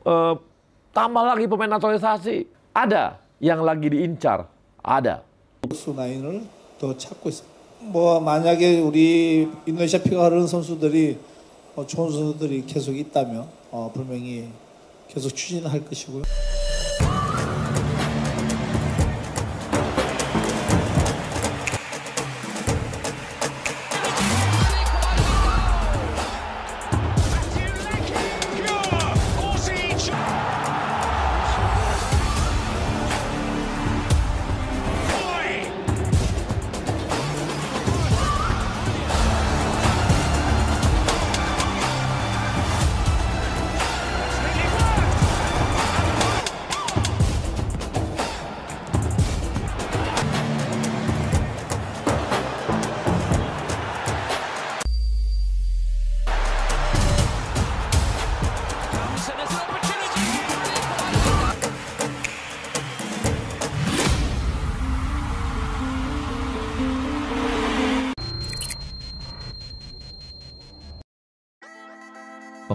eh, tambah lagi pemain naturalisasi. Ada yang lagi diincar, ada. 선수 라인을 더 찾고 있습니다. 뭐 만약에 우리 인도네시아 피가 흐르는 선수들이 좋은 선수들이 계속 있다면 분명히 계속 추진할 것이고요.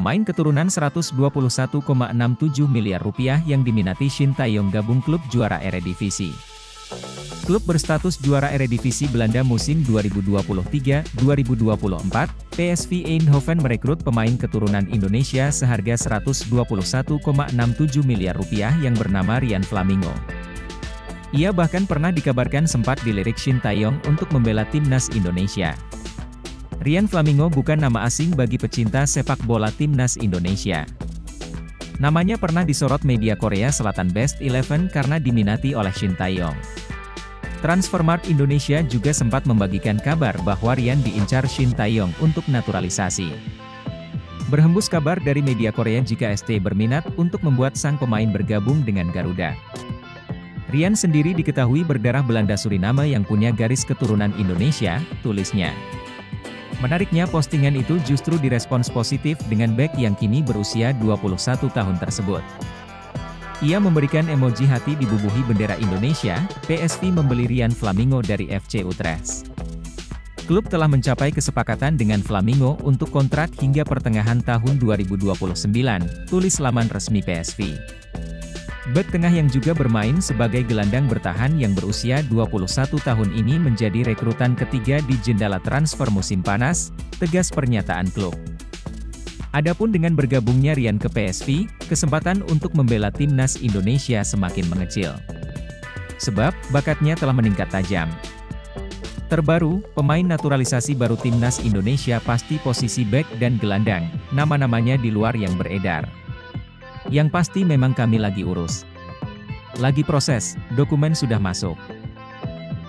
Pemain keturunan 121,67 miliar rupiah yang diminati Shin Tae-yong gabung klub juara Eredivisie. Klub berstatus juara Eredivisie Belanda musim 2023-2024, PSV Eindhoven merekrut pemain keturunan Indonesia seharga 121,67 miliar rupiah yang bernama Rian Flamingo. Ia bahkan pernah dikabarkan sempat dilirik Shin Tae-yong untuk membela timnas Indonesia. Rian Flamingo bukan nama asing bagi pecinta sepak bola timnas Indonesia. Namanya pernah disorot media Korea Selatan Best 11 karena diminati oleh Shin Tae-yong. Transfermarkt Indonesia juga sempat membagikan kabar bahwa Rian diincar Shin Tae-yong untuk naturalisasi. Berhembus kabar dari media Korea jika ST berminat untuk membuat sang pemain bergabung dengan Garuda. Rian sendiri diketahui berdarah Belanda Suriname yang punya garis keturunan Indonesia, tulisnya. Menariknya postingan itu justru direspons positif dengan bek yang kini berusia 21 tahun tersebut. Ia memberikan emoji hati dibubuhi bendera Indonesia. PSV membeli Rian Flamingo dari FC Utrecht. Klub telah mencapai kesepakatan dengan Flamingo untuk kontrak hingga pertengahan tahun 2029, tulis laman resmi PSV. Bek tengah yang juga bermain sebagai gelandang bertahan yang berusia 21 tahun ini menjadi rekrutan ketiga di jendela transfer musim panas, tegas pernyataan klub. Adapun dengan bergabungnya Rian ke PSV, kesempatan untuk membela timnas Indonesia semakin mengecil. Sebab, bakatnya telah meningkat tajam. Terbaru, pemain naturalisasi baru timnas Indonesia pasti posisi bek dan gelandang, nama-namanya di luar yang beredar. Yang pasti memang kami lagi urus. Lagi proses, dokumen sudah masuk.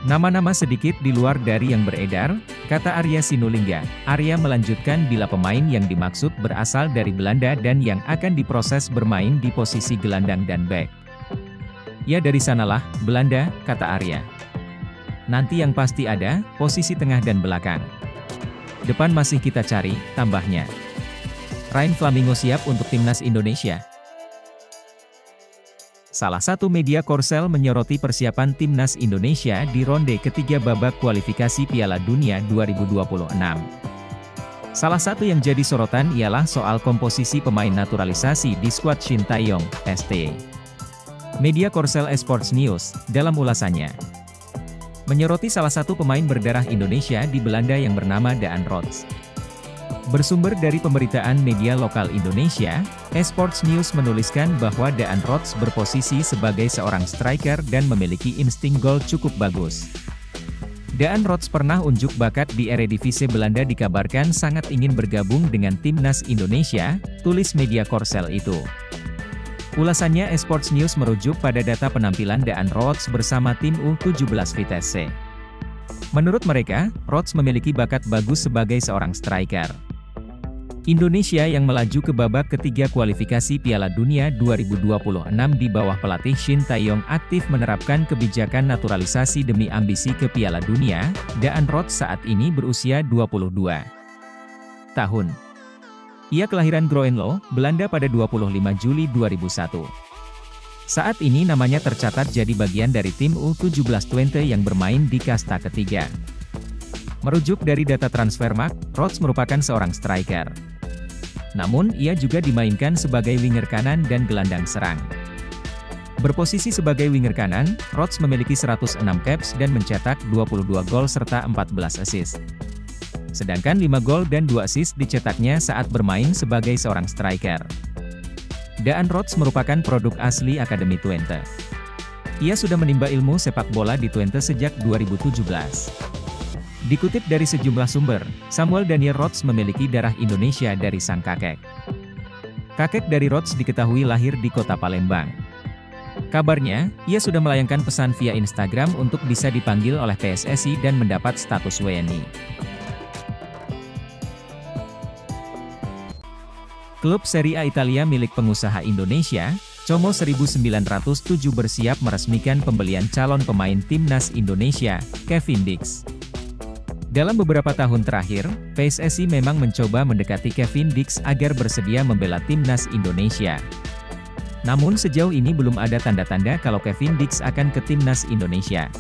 Nama-nama sedikit di luar dari yang beredar, kata Arya Sinulinga. Arya melanjutkan bila pemain yang dimaksud berasal dari Belanda dan yang akan diproses bermain di posisi gelandang dan bek. Ya dari sanalah, Belanda, kata Arya. Nanti yang pasti ada, posisi tengah dan belakang. Depan masih kita cari, tambahnya. Rian Flamingo siap untuk timnas Indonesia. Salah satu media Korsel menyoroti persiapan timnas Indonesia di ronde ketiga babak kualifikasi Piala Dunia 2026. Salah satu yang jadi sorotan ialah soal komposisi pemain naturalisasi di skuad Shin Tae-yong, ST. Media Korsel Esports News, dalam ulasannya, menyoroti salah satu pemain berdarah Indonesia di Belanda yang bernama Daan Rots. Bersumber dari pemberitaan media lokal Indonesia, Esports News menuliskan bahwa Daan Rots berposisi sebagai seorang striker dan memiliki insting gol cukup bagus. Daan Rots pernah unjuk bakat di Eredivisie Belanda, dikabarkan sangat ingin bergabung dengan timnas Indonesia, tulis media Korsel itu. Ulasannya Esports News merujuk pada data penampilan Daan Rots bersama tim U17 Vitesse. Menurut mereka, Rots memiliki bakat bagus sebagai seorang striker. Indonesia yang melaju ke babak ketiga kualifikasi Piala Dunia 2026 di bawah pelatih Shin Tae-yong aktif menerapkan kebijakan naturalisasi demi ambisi ke Piala Dunia. Daan Rots saat ini berusia 22 tahun. Ia kelahiran Groenlo, Belanda pada 25 Juli 2001. Saat ini namanya tercatat jadi bagian dari tim U17 Twente yang bermain di kasta ketiga. Merujuk dari data Transfermarkt, Rots merupakan seorang striker. Namun, ia juga dimainkan sebagai winger kanan dan gelandang serang. Berposisi sebagai winger kanan, Rodz memiliki 106 caps dan mencetak 22 gol serta 14 assist. Sedangkan 5 gol dan 2 assist dicetaknya saat bermain sebagai seorang striker. Daan Rodz merupakan produk asli Akademi Twente. Ia sudah menimba ilmu sepak bola di Twente sejak 2017. Dikutip dari sejumlah sumber, Samuel Daniel Rodz memiliki darah Indonesia dari sang kakek. Kakek dari Rodz diketahui lahir di kota Palembang. Kabarnya, ia sudah melayangkan pesan via Instagram untuk bisa dipanggil oleh PSSI dan mendapat status WNI. Klub Serie A Italia milik pengusaha Indonesia, Como 1907 bersiap meresmikan pembelian calon pemain timnas Indonesia, Kevin Dix. Dalam beberapa tahun terakhir, PSSI memang mencoba mendekati Kevin Dix agar bersedia membela timnas Indonesia. Namun sejauh ini belum ada tanda-tanda kalau Kevin Dix akan ke timnas Indonesia.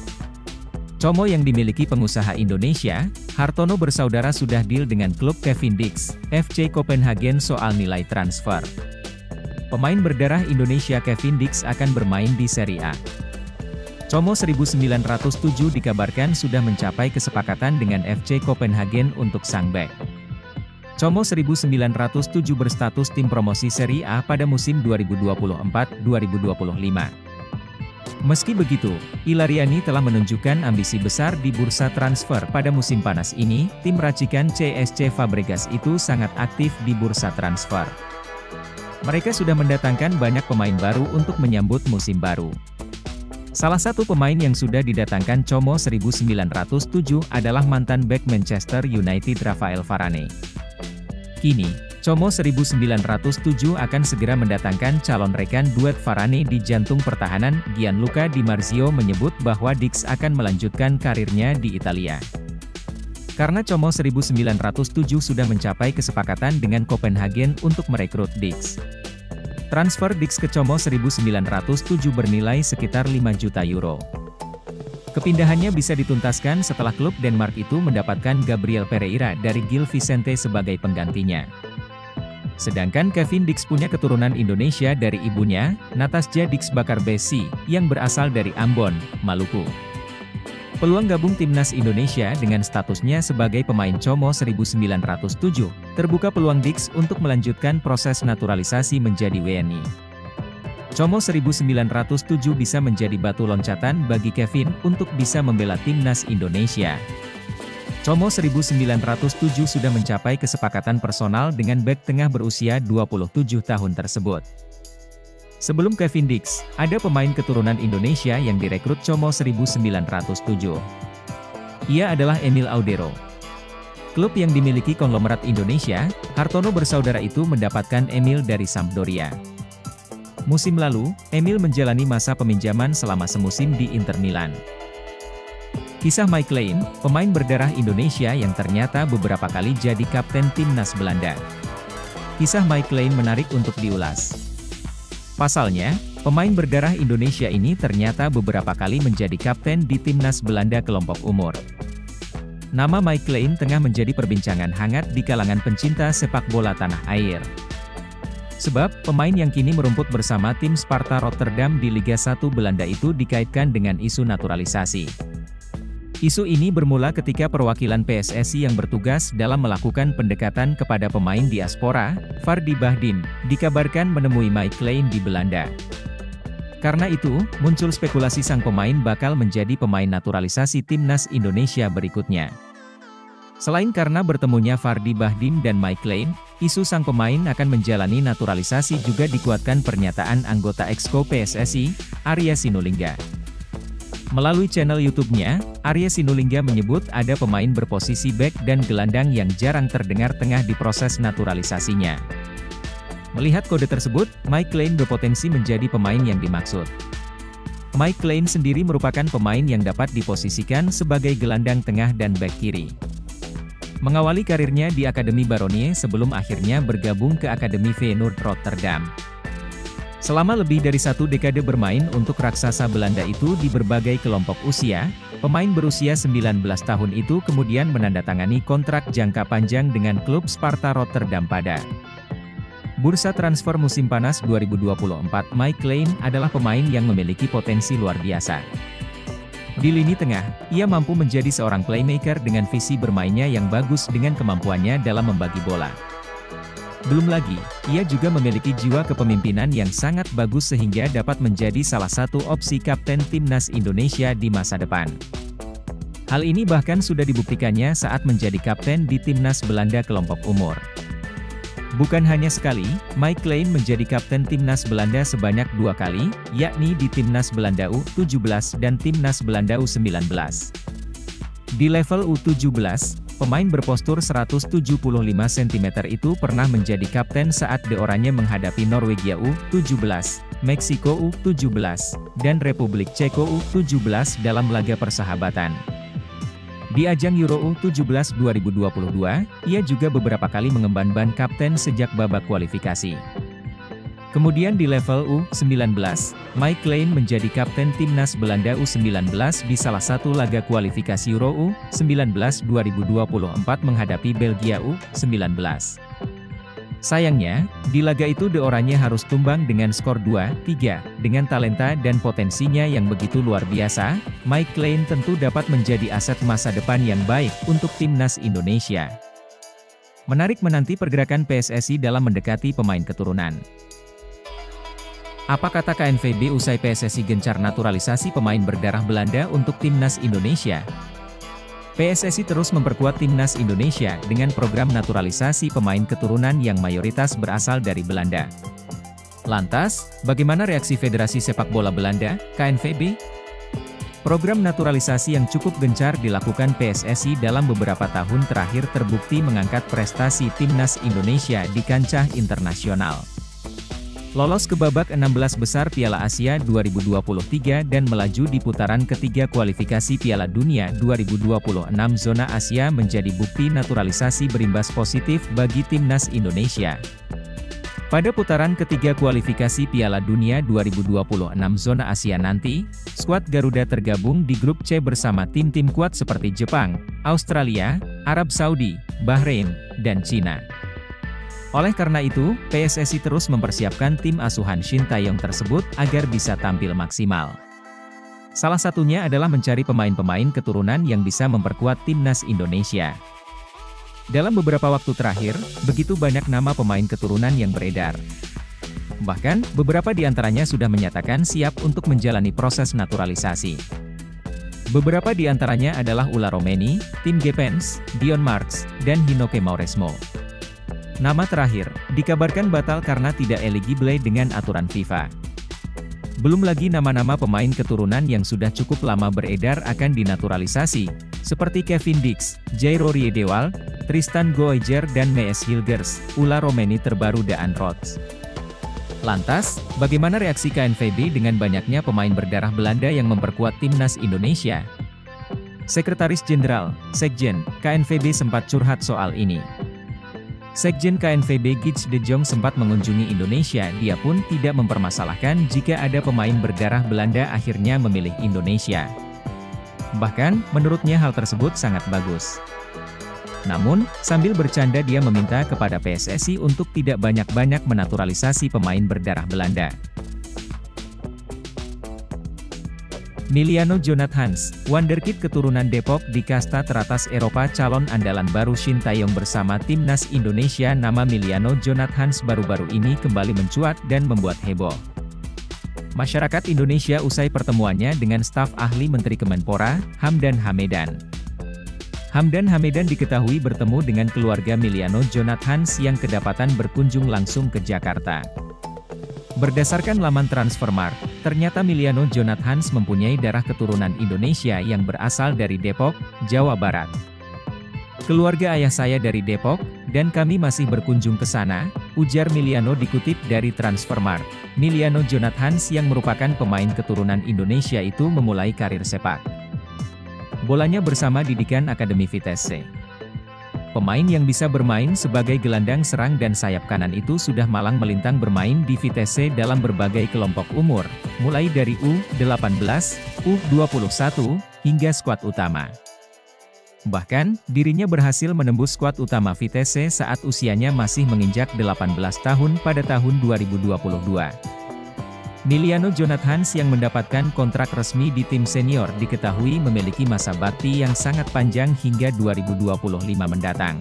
Como yang dimiliki pengusaha Indonesia, Hartono bersaudara sudah deal dengan klub Kevin Dix, FC Copenhagen soal nilai transfer. Pemain berdarah Indonesia Kevin Dix akan bermain di Serie A. Como 1907 dikabarkan sudah mencapai kesepakatan dengan FC Copenhagen untuk sang bek. Como 1907 berstatus tim promosi Serie A pada musim 2024-2025. Meski begitu, Ilariani telah menunjukkan ambisi besar di bursa transfer pada musim panas ini. Tim racikan CSC Fabregas itu sangat aktif di bursa transfer. Mereka sudah mendatangkan banyak pemain baru untuk menyambut musim baru. Salah satu pemain yang sudah didatangkan Como 1907 adalah mantan bek Manchester United Rafael Varane. Kini, Como 1907 akan segera mendatangkan calon rekan duet Varane di jantung pertahanan. Gianluca Di Marzio menyebut bahwa Dix akan melanjutkan karirnya di Italia. Karena Como 1907 sudah mencapai kesepakatan dengan Copenhagen untuk merekrut Dix. Transfer Dix ke Como 1907 bernilai sekitar 5 juta euro. Kepindahannya bisa dituntaskan setelah klub Denmark itu mendapatkan Gabriel Pereira dari Gil Vicente sebagai penggantinya. Sedangkan Kevin Dix punya keturunan Indonesia dari ibunya, Natasja Dix Bakar Besi, yang berasal dari Ambon, Maluku. Peluang gabung timnas Indonesia dengan statusnya sebagai pemain Como 1907, terbuka peluang Dix untuk melanjutkan proses naturalisasi menjadi WNI. Como 1907 bisa menjadi batu loncatan bagi Kevin untuk bisa membela timnas Indonesia. Como 1907 sudah mencapai kesepakatan personal dengan bek tengah berusia 27 tahun tersebut. Sebelum Kevin Dix, ada pemain keturunan Indonesia yang direkrut Como 1907. Ia adalah Emil Audero. Klub yang dimiliki konglomerat Indonesia, Hartono bersaudara itu mendapatkan Emil dari Sampdoria. Musim lalu, Emil menjalani masa peminjaman selama semusim di Inter Milan. Kisah Mike Lane, pemain berdarah Indonesia yang ternyata beberapa kali jadi kapten timnas Belanda. Kisah Mike Lane menarik untuk diulas. Pasalnya, pemain berdarah Indonesia ini ternyata beberapa kali menjadi kapten di timnas Belanda kelompok umur. Nama Mike Lane tengah menjadi perbincangan hangat di kalangan pencinta sepak bola tanah air. Sebab, pemain yang kini merumput bersama tim Sparta Rotterdam di Liga 1 Belanda itu dikaitkan dengan isu naturalisasi. Isu ini bermula ketika perwakilan PSSI yang bertugas dalam melakukan pendekatan kepada pemain diaspora, Fardi Bahdim, dikabarkan menemui Mike Lane di Belanda. Karena itu, muncul spekulasi sang pemain bakal menjadi pemain naturalisasi timnas Indonesia berikutnya. Selain karena bertemunya Fardi Bahdim dan Mike Lane, isu sang pemain akan menjalani naturalisasi juga dikuatkan pernyataan anggota Exco PSSI, Arya Sinulinga. Melalui channel YouTube-nya, Arya Sinulinga menyebut ada pemain berposisi bek dan gelandang yang jarang terdengar tengah diproses naturalisasinya. Melihat kode tersebut, Mike Lane berpotensi menjadi pemain yang dimaksud. Mike Lane sendiri merupakan pemain yang dapat diposisikan sebagai gelandang tengah dan bek kiri. Mengawali karirnya di Akademi Baronie sebelum akhirnya bergabung ke Akademi Feyenoord Rotterdam. Selama lebih dari 1 dekade bermain untuk raksasa Belanda itu di berbagai kelompok usia, pemain berusia 19 tahun itu kemudian menandatangani kontrak jangka panjang dengan klub Sparta Rotterdam pada Bursa transfer musim panas 2024, Mike Lane adalah pemain yang memiliki potensi luar biasa. Di lini tengah, ia mampu menjadi seorang playmaker dengan visi bermainnya yang bagus dengan kemampuannya dalam membagi bola. Belum lagi, ia juga memiliki jiwa kepemimpinan yang sangat bagus sehingga dapat menjadi salah satu opsi kapten timnas Indonesia di masa depan. Hal ini bahkan sudah dibuktikannya saat menjadi kapten di timnas Belanda kelompok umur. Bukan hanya sekali, Mike Lane menjadi kapten timnas Belanda sebanyak 2 kali, yakni di timnas Belanda U17 dan timnas Belanda U19. Di level U17, pemain berpostur 175 cm itu pernah menjadi kapten saat The Oranje menghadapi Norwegia U17, Meksiko U17, dan Republik Ceko U17 dalam laga persahabatan. Di ajang Euro U17 2022, ia juga beberapa kali mengemban ban kapten sejak babak kualifikasi. Kemudian di level U19, Mike Lane menjadi kapten timnas Belanda U19 di salah satu laga kualifikasi Euro U19 2024 menghadapi Belgia U19. Sayangnya, di laga itu The Oranje harus tumbang dengan skor 2-3. Dengan talenta dan potensinya yang begitu luar biasa, Mike Lane tentu dapat menjadi aset masa depan yang baik untuk timnas Indonesia. Menarik menanti pergerakan PSSI dalam mendekati pemain keturunan. Apa kata KNVB usai PSSI gencar naturalisasi pemain berdarah Belanda untuk timnas Indonesia? PSSI terus memperkuat timnas Indonesia dengan program naturalisasi pemain keturunan yang mayoritas berasal dari Belanda. Lantas, bagaimana reaksi Federasi Sepak Bola Belanda, KNVB? Program naturalisasi yang cukup gencar dilakukan PSSI dalam beberapa tahun terakhir terbukti mengangkat prestasi timnas Indonesia di kancah internasional. Lolos ke babak 16 besar Piala Asia 2023 dan melaju di putaran ketiga kualifikasi Piala Dunia 2026 zona Asia menjadi bukti naturalisasi berimbas positif bagi timnas Indonesia. Pada putaran ketiga kualifikasi Piala Dunia 2026 zona Asia nanti, skuad Garuda tergabung di grup C bersama tim-tim kuat seperti Jepang, Australia, Arab Saudi, Bahrain, dan Cina. Oleh karena itu, PSSI terus mempersiapkan tim asuhan Shin Tae-yong tersebut agar bisa tampil maksimal. Salah satunya adalah mencari pemain-pemain keturunan yang bisa memperkuat timnas Indonesia. Dalam beberapa waktu terakhir, begitu banyak nama pemain keturunan yang beredar. Bahkan, beberapa di antaranya sudah menyatakan siap untuk menjalani proses naturalisasi. Beberapa di antaranya adalah Ula Romeni, Tim Gepens, Dion Marks, dan Hinoke Mauresmo. Nama terakhir, dikabarkan batal karena tidak eligible dengan aturan FIFA. Belum lagi nama-nama pemain keturunan yang sudah cukup lama beredar akan dinaturalisasi, seperti Kevin Dix, Jairo Riedewald, Tristan Goijer dan Mees Hilgers, Ula Romeni terbaru Daan Rots. Lantas, bagaimana reaksi KNVB dengan banyaknya pemain berdarah Belanda yang memperkuat timnas Indonesia? Sekretaris Jenderal, Sekjen, KNVB sempat curhat soal ini. Sekjen KNVB Gits de Jong sempat mengunjungi Indonesia, dia pun tidak mempermasalahkan jika ada pemain berdarah Belanda akhirnya memilih Indonesia. Bahkan, menurutnya hal tersebut sangat bagus. Namun, sambil bercanda dia meminta kepada PSSI untuk tidak banyak-banyak menaturalisasi pemain berdarah Belanda. Miliano Jonathans, wonderkid keturunan Depok di kasta teratas Eropa, calon andalan baru Shin Tae-yong bersama timnas Indonesia. Nama Miliano Jonathans baru-baru ini kembali mencuat dan membuat heboh masyarakat Indonesia usai pertemuannya dengan staf ahli Menteri Kemenpora, Hamdan Hamedan. Hamdan Hamedan diketahui bertemu dengan keluarga Miliano Jonathans yang kedapatan berkunjung langsung ke Jakarta. Berdasarkan laman Transfermarkt, ternyata Miliano Jonathans mempunyai darah keturunan Indonesia yang berasal dari Depok, Jawa Barat. Keluarga ayah saya dari Depok, dan kami masih berkunjung ke sana, ujar Miliano dikutip dari Transfermarkt. Miliano Jonathans yang merupakan pemain keturunan Indonesia itu memulai karir sepak bolanya bersama didikan Akademi Vitesse. Pemain yang bisa bermain sebagai gelandang serang dan sayap kanan itu sudah malang melintang bermain di Vitesse dalam berbagai kelompok umur, mulai dari U18, U21, hingga skuad utama. Bahkan, dirinya berhasil menembus skuad utama Vitesse saat usianya masih menginjak 18 tahun pada tahun 2022. Miliano Jonathans yang mendapatkan kontrak resmi di tim senior diketahui memiliki masa bakti yang sangat panjang hingga 2025 mendatang.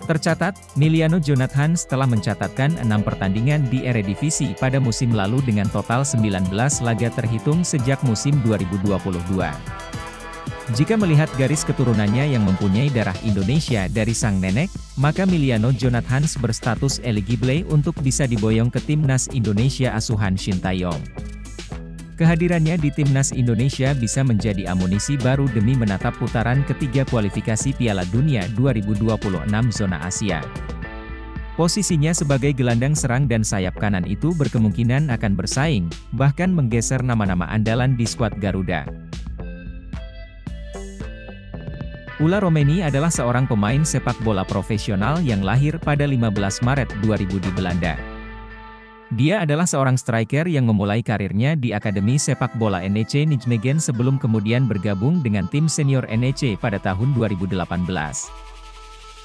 Tercatat, Miliano Jonathans telah mencatatkan 6 pertandingan di Eredivisie pada musim lalu dengan total 19 laga terhitung sejak musim 2022. Jika melihat garis keturunannya yang mempunyai darah Indonesia dari sang nenek, maka Miliano Jonathans berstatus eligible untuk bisa diboyong ke timnas Indonesia asuhan Shin Tae-yong. Kehadirannya di timnas Indonesia bisa menjadi amunisi baru demi menatap putaran ketiga kualifikasi Piala Dunia 2026 zona Asia. Posisinya sebagai gelandang serang dan sayap kanan itu berkemungkinan akan bersaing, bahkan menggeser nama-nama andalan di skuad Garuda. Ula Romeni adalah seorang pemain sepak bola profesional yang lahir pada 15 Maret 2000 di Belanda. Dia adalah seorang striker yang memulai karirnya di Akademi Sepak Bola NEC Nijmegen sebelum kemudian bergabung dengan tim senior NEC pada tahun 2018.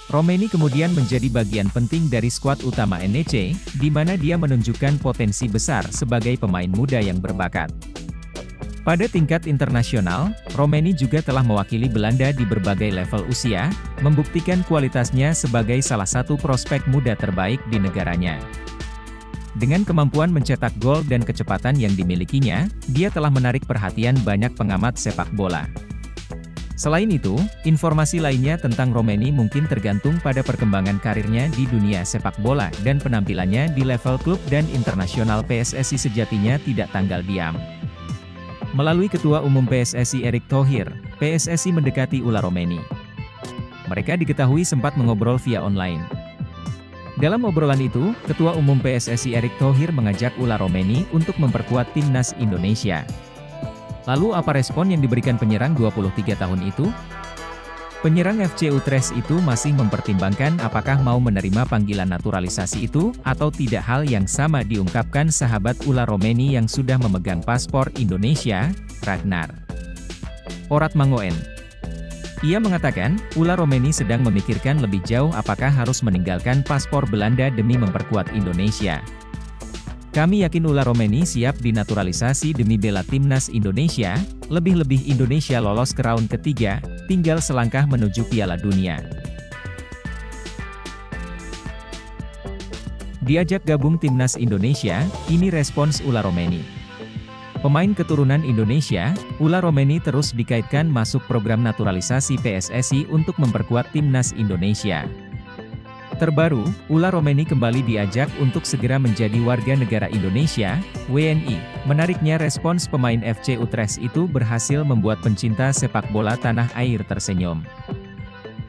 Romeni kemudian menjadi bagian penting dari skuad utama NEC, di mana dia menunjukkan potensi besar sebagai pemain muda yang berbakat. Pada tingkat internasional, Romeni juga telah mewakili Belanda di berbagai level usia, membuktikan kualitasnya sebagai salah satu prospek muda terbaik di negaranya. Dengan kemampuan mencetak gol dan kecepatan yang dimilikinya, dia telah menarik perhatian banyak pengamat sepak bola. Selain itu, informasi lainnya tentang Romeni mungkin tergantung pada perkembangan karirnya di dunia sepak bola dan penampilannya di level klub dan internasional. PSSI sejatinya tidak tanggal diam. Melalui Ketua Umum PSSI Erick Thohir, PSSI mendekati Ula Romeni. Mereka diketahui sempat mengobrol via online. Dalam obrolan itu, Ketua Umum PSSI Erick Thohir mengajak Ula Romeni untuk memperkuat timnas Indonesia. Lalu apa respon yang diberikan penyerang 23 tahun itu? Penyerang FC Utrecht itu masih mempertimbangkan apakah mau menerima panggilan naturalisasi itu, atau tidak. Hal yang sama diungkapkan sahabat Ula Romeni yang sudah memegang paspor Indonesia, Ragnar Oratmangoen. Ia mengatakan, Ula Romeni sedang memikirkan lebih jauh apakah harus meninggalkan paspor Belanda demi memperkuat Indonesia. Kami yakin Ula Romeni siap dinaturalisasi demi bela timnas Indonesia, lebih-lebih Indonesia lolos ke raun ketiga, tinggal selangkah menuju Piala Dunia. Diajak gabung timnas Indonesia, ini respons Ula Romeni. Pemain keturunan Indonesia, Ula Romeni terus dikaitkan masuk program naturalisasi PSSI untuk memperkuat timnas Indonesia. Terbaru, Ula Romeni kembali diajak untuk segera menjadi warga negara Indonesia, WNI. Menariknya respons pemain FC Utrecht itu berhasil membuat pencinta sepak bola tanah air tersenyum.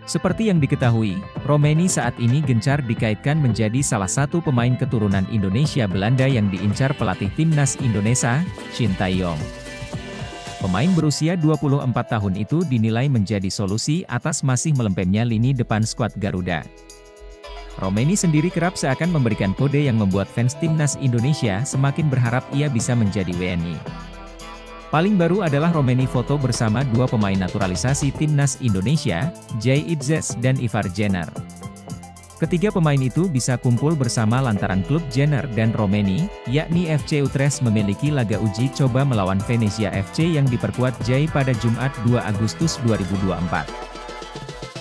Seperti yang diketahui, Romeni saat ini gencar dikaitkan menjadi salah satu pemain keturunan Indonesia Belanda yang diincar pelatih timnas Indonesia, Shin Tae-yong. Pemain berusia 24 tahun itu dinilai menjadi solusi atas masih melempemnya lini depan skuad Garuda. Romeni sendiri kerap seakan memberikan kode yang membuat fans timnas Indonesia semakin berharap ia bisa menjadi WNI. Paling baru adalah Romeni foto bersama dua pemain naturalisasi timnas Indonesia, Jay Itzes dan Ivar Jenner. Ketiga pemain itu bisa kumpul bersama lantaran klub Jenner dan Romeni, yakni FC Utrecht memiliki laga uji coba melawan Venezia FC yang diperkuat Jay pada Jumat 2 Agustus 2024.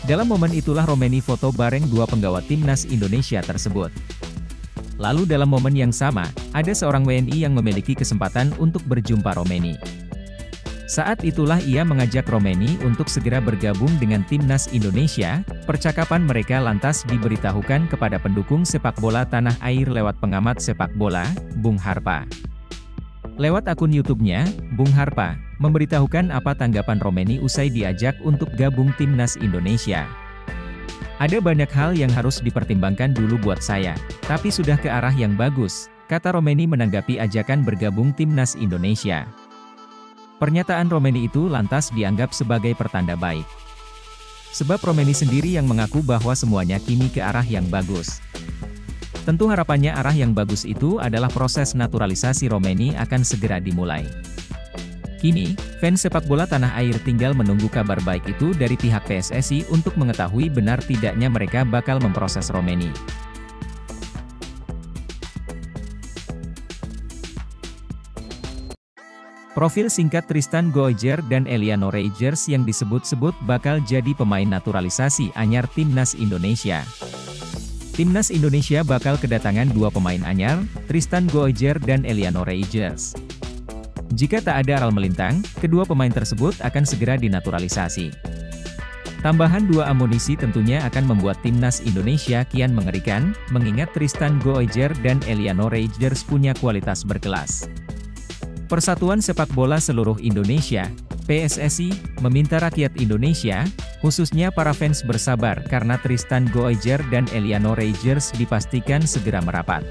Dalam momen itulah Romeni foto bareng dua penggawa timnas Indonesia tersebut. Lalu dalam momen yang sama, ada seorang WNI yang memiliki kesempatan untuk berjumpa Romeni. Saat itulah ia mengajak Romeni untuk segera bergabung dengan timnas Indonesia. Percakapan mereka lantas diberitahukan kepada pendukung sepak bola tanah air lewat pengamat sepak bola, Bung Harpa. Lewat akun YouTube-nya, Bung Harpa memberitahukan apa tanggapan Romeni usai diajak untuk gabung timnas Indonesia. Ada banyak hal yang harus dipertimbangkan dulu buat saya, tapi sudah ke arah yang bagus, kata Romeni menanggapi ajakan bergabung timnas Indonesia. Pernyataan Romeni itu lantas dianggap sebagai pertanda baik. Sebab Romeni sendiri yang mengaku bahwa semuanya kini ke arah yang bagus. Tentu harapannya arah yang bagus itu adalah proses naturalisasi Romeni akan segera dimulai. Kini, fans sepak bola tanah air tinggal menunggu kabar baik itu dari pihak PSSI untuk mengetahui benar tidaknya mereka bakal memproses Romeni. Profil singkat Tristan Goijer dan Eliano Reijers yang disebut-sebut bakal jadi pemain naturalisasi anyar Timnas Indonesia. Timnas Indonesia bakal kedatangan dua pemain anyar, Tristan Goijer dan Eliano Reijers. Jika tak ada aral melintang, kedua pemain tersebut akan segera dinaturalisasi. Tambahan dua amunisi tentunya akan membuat Timnas Indonesia kian mengerikan, mengingat Tristan Goijer dan Eliano Reijers punya kualitas berkelas. Persatuan Sepak Bola Seluruh Indonesia, PSSI, meminta rakyat Indonesia, khususnya para fans bersabar karena Tristan Goijer dan Eliano Reijers dipastikan segera merapat.